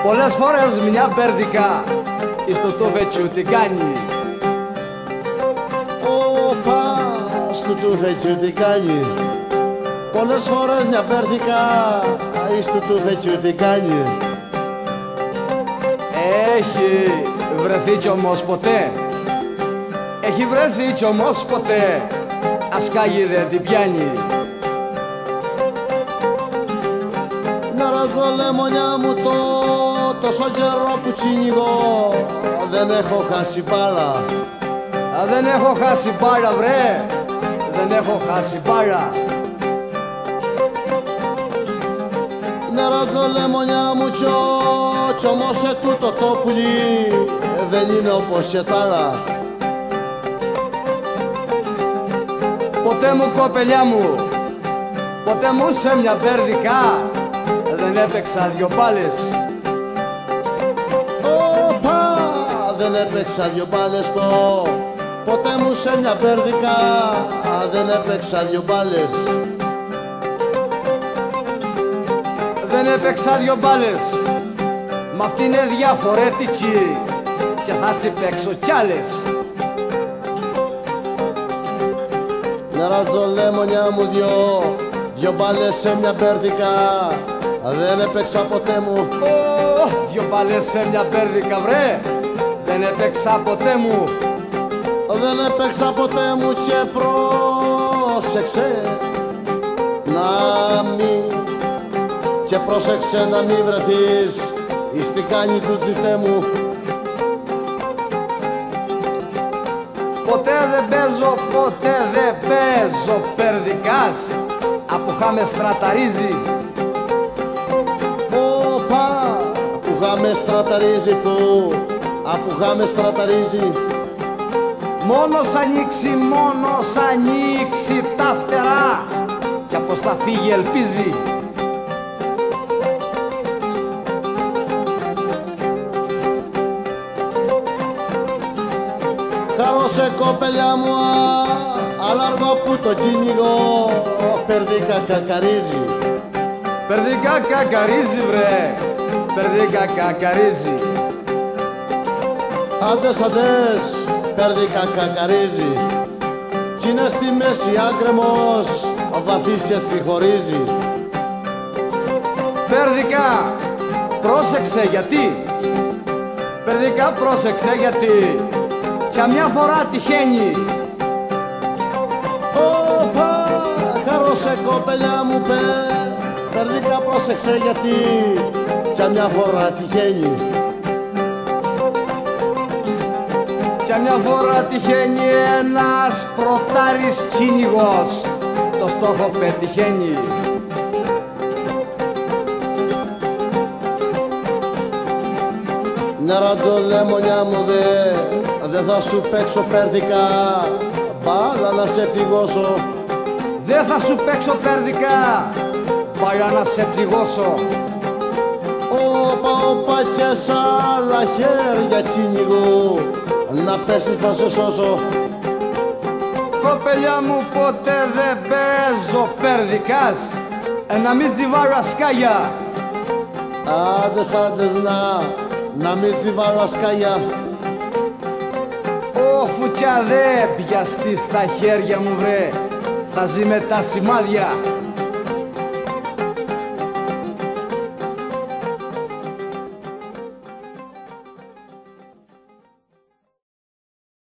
Πολλές φορές μια μπέρδικα εις το τούφετσιου τι κάνει. Όπα, στο τούφετσιου τι κάνει. Πολλές φορές μια μπέρδικα εις το τούφετσιου τι κάνει. Έχει βρεθεί κι όμως ποτέ, έχει βρεθεί κι όμως ποτέ, ασκάγι δεν την πιάνει. Να ρωτζω λεμονιά μου τόσο καιρό που κυνηγώ, δεν έχω χάσει μπάλα. Δεν έχω χάσει μπάλα βρε, δεν έχω χάσει μπάλα. Να ρωτζω λεμονιά μου κι όμως τούτο το πουλί δεν είναι όπως και τ' άλλα. Ποτέ μου κοπελιά μου, ποτέ μου σε μια μπέρδικα δεν έπαιξα δυο μπάλες. Όπα, δεν έπαιξα δυο μπάλες ποτέ μου σε μια μπέρδικα δεν έπαιξα δυο μπάλες. Δεν έπαιξα δυο μπάλες, μ' αυτή είναι διαφορετική και θα τσι παίξω κι άλλες. Να ρωτζω λεμονιά μου δυο μπάλες σε μια μπέρδικα δεν έπαιξα ποτέ μου. Δυο μπάλες σε μια μπέρδικα βρε, δεν έπαιξα ποτέ μου. Δεν έπαιξα ποτέ μου και πρόσεξε να μην βρεθείς εις την κάνη του τσιφτέ μου. Ποτέ δεν παίζω περδικάς, από χάμε στραταρίζει. Όπα, που χάμε στραταρίζει από χάμε στραταρίζει. Μόνος ανοίξει τα φτερά κι από στα φύγει ελπίζει. Χαρώσε κοπελιά μου, αλλά αργό που το κυνηγώ, περδίκα κακαρίζει. Περδίκα κακαρίζει βρε, περδίκα κακαρίζει. Άντες, περδίκα κακαρίζει. Κι είναι στη μέση άγκρεμος, βαθύς και τσιχωρίζει. Περδίκα, πρόσεξε γιατί, περδίκα πρόσεξε γιατί, κι μια φορά τυχαίνει. Όπα, χαρώσε κοπελιά μου περδίκα πρόσεξε γιατί, κι μια φορά τυχαίνει. Κι μια φορά τυχαίνει ένας πρωτάρης κυνηγός, το στόχο πετυχαίνει. Να ρωτζω λεμονιά μου δεν θα σου παίξω πέρδικα, μπάλα να σε πληγώσω. Δεν θα σου παίξω πέρδικα, μπάλα να σε πληγώσω. Όπα και σ' άλλα χέρια κυνηγού, να πέσεις θα σε σώσω. Κοπελιά μου ποτέ δεν παίζω πέρδικας, να μην τσιβάρω ασκάγια. Άντες να μην τσιβάρω ασκάγια. Φουτσιά δεν πιαστεί στα χέρια μου βρε, θα ζει με τα σημάδια.